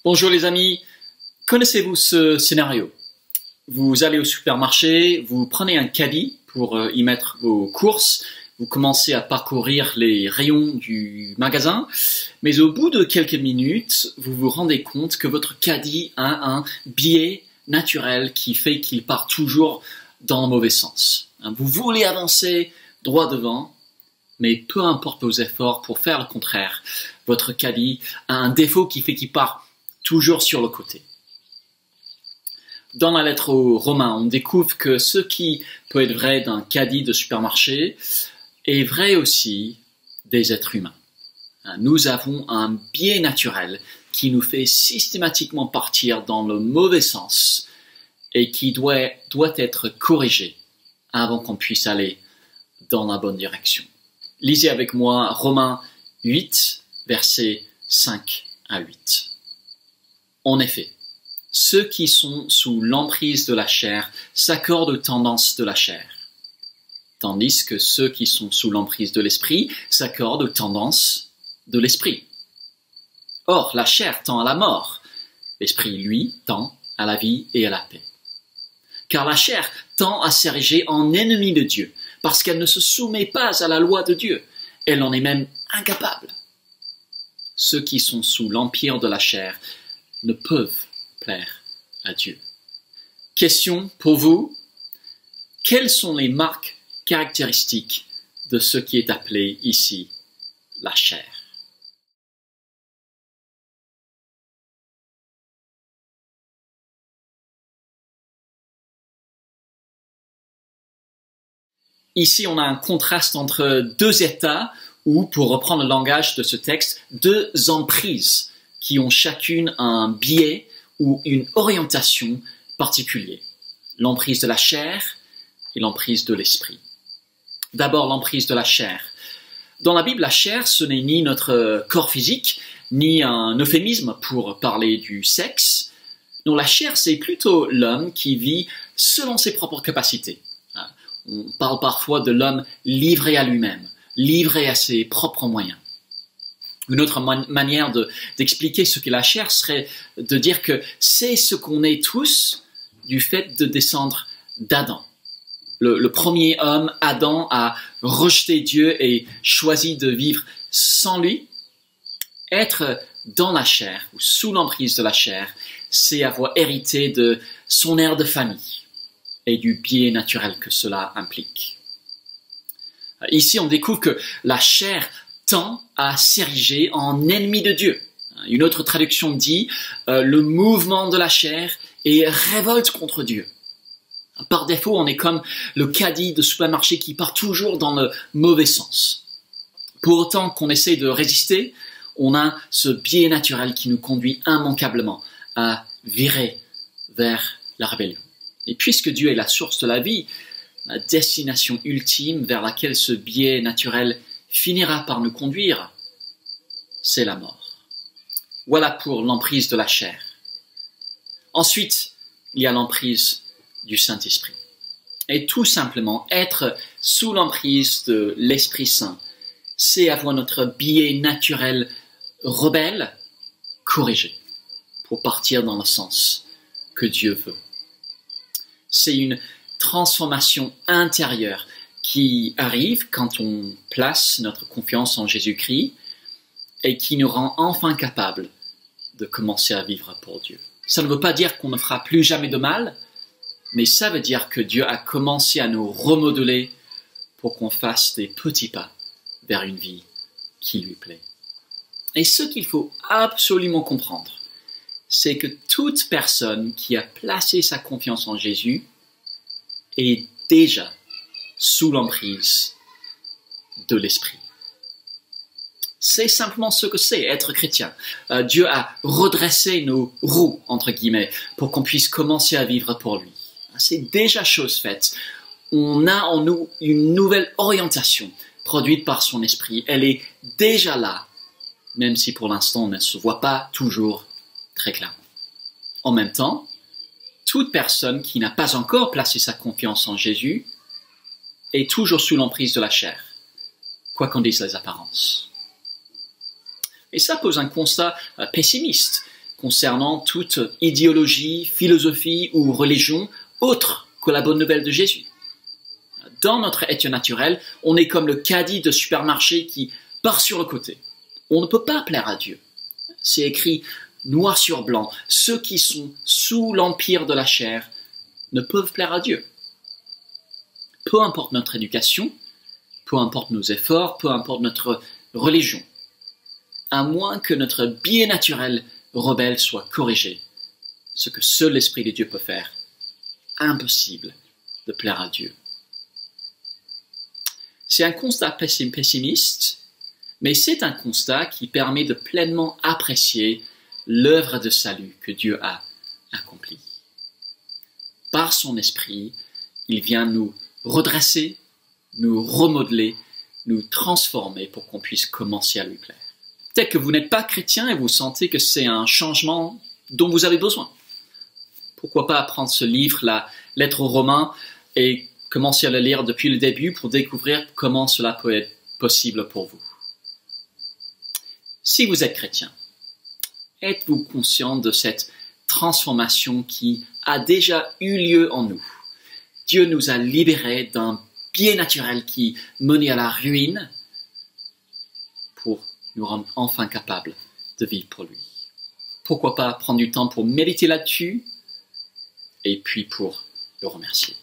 Bonjour les amis, connaissez-vous ce scénario? Vous allez au supermarché, vous prenez un caddie pour y mettre vos courses, vous commencez à parcourir les rayons du magasin, mais au bout de quelques minutes, vous vous rendez compte que votre caddie a un biais naturel qui fait qu'il part toujours dans le mauvais sens. Vous voulez avancer droit devant, mais peu importe vos efforts pour faire le contraire, votre caddie a un défaut qui fait qu'il part toujours sur le côté. Dans la lettre aux Romains, on découvre que ce qui peut être vrai d'un caddie de supermarché est vrai aussi des êtres humains. Nous avons un biais naturel qui nous fait systématiquement partir dans le mauvais sens et qui doit être corrigé avant qu'on puisse aller dans la bonne direction. Lisez avec moi Romains 8, versets 5 à 8. En effet, ceux qui sont sous l'emprise de la chair s'accordent aux tendances de la chair, tandis que ceux qui sont sous l'emprise de l'esprit s'accordent aux tendances de l'esprit. Or, la chair tend à la mort, l'esprit, lui, tend à la vie et à la paix. Car la chair tend à s'ériger en ennemi de Dieu, parce qu'elle ne se soumet pas à la loi de Dieu, elle en est même incapable. Ceux qui sont sous l'empire de la chair ne peuvent plaire à Dieu. Question pour vous, quelles sont les marques caractéristiques de ce qui est appelé ici la chair? Ici, on a un contraste entre deux états ou, pour reprendre le langage de ce texte, deux emprises qui ont chacune un biais ou une orientation particulière. L'emprise de la chair et l'emprise de l'esprit. D'abord, l'emprise de la chair. Dans la Bible, la chair, ce n'est ni notre corps physique, ni un euphémisme pour parler du sexe. Non, la chair, c'est plutôt l'homme qui vit selon ses propres capacités. On parle parfois de l'homme livré à lui-même, livré à ses propres moyens. Une autre manière d'expliquer ce qu'est la chair serait de dire que c'est ce qu'on est tous du fait de descendre d'Adam. Le premier homme, Adam, a rejeté Dieu et choisi de vivre sans lui. Être dans la chair ou sous l'emprise de la chair, c'est avoir hérité de son air de famille et du biais naturel que cela implique. Ici, on découvre que la chair tend à s'ériger en ennemi de Dieu. Une autre traduction dit le mouvement de la chair est révolte contre Dieu. Par défaut, on est comme le caddie de supermarché qui part toujours dans le mauvais sens. Pour autant qu'on essaie de résister, on a ce biais naturel qui nous conduit immanquablement à virer vers la rébellion. Et puisque Dieu est la source de la vie, la destination ultime vers laquelle ce biais naturel finira par nous conduire, c'est la mort. Voilà pour l'emprise de la chair. Ensuite, il y a l'emprise du Saint-Esprit. Et tout simplement, être sous l'emprise de l'Esprit Saint, c'est avoir notre biais naturel rebelle corrigé pour partir dans le sens que Dieu veut. C'est une transformation intérieure qui arrive quand on place notre confiance en Jésus-Christ et qui nous rend enfin capables de commencer à vivre pour Dieu. Ça ne veut pas dire qu'on ne fera plus jamais de mal, mais ça veut dire que Dieu a commencé à nous remodeler pour qu'on fasse des petits pas vers une vie qui lui plaît. Et ce qu'il faut absolument comprendre, c'est que toute personne qui a placé sa confiance en Jésus est déjà sous l'emprise de l'Esprit. C'est simplement ce que c'est être chrétien. Dieu a redressé nos roues, entre guillemets, pour qu'on puisse commencer à vivre pour lui. C'est déjà chose faite. On a en nous une nouvelle orientation produite par son Esprit. Elle est déjà là, même si pour l'instant on ne se voit pas toujours très clairement. En même temps, toute personne qui n'a pas encore placé sa confiance en Jésus est toujours sous l'emprise de la chair, quoi qu'en disent les apparences. Et ça pose un constat pessimiste concernant toute idéologie, philosophie ou religion autre que la bonne nouvelle de Jésus. Dans notre être naturel, on est comme le caddie de supermarché qui part sur le côté. On ne peut pas plaire à Dieu. C'est écrit noir sur blanc. Ceux qui sont sous l'empire de la chair ne peuvent plaire à Dieu. Peu importe notre éducation, peu importe nos efforts, peu importe notre religion, à moins que notre biais naturel rebelle soit corrigé, ce que seul l'Esprit de Dieu peut faire, impossible de plaire à Dieu. C'est un constat pessimiste, mais c'est un constat qui permet de pleinement apprécier l'œuvre de salut que Dieu a accomplie. Par son Esprit, il vient nous redresser, nous remodeler, nous transformer pour qu'on puisse commencer à lui plaire. Peut-être que vous n'êtes pas chrétien et vous sentez que c'est un changement dont vous avez besoin. Pourquoi pas prendre ce livre, la lettre aux Romains, et commencer à le lire depuis le début pour découvrir comment cela peut être possible pour vous. Si vous êtes chrétien, êtes-vous conscient de cette transformation qui a déjà eu lieu en nous? Dieu nous a libérés d'un biais naturel qui menait à la ruine pour nous rendre enfin capables de vivre pour lui. Pourquoi pas prendre du temps pour méditer là-dessus et puis pour le remercier.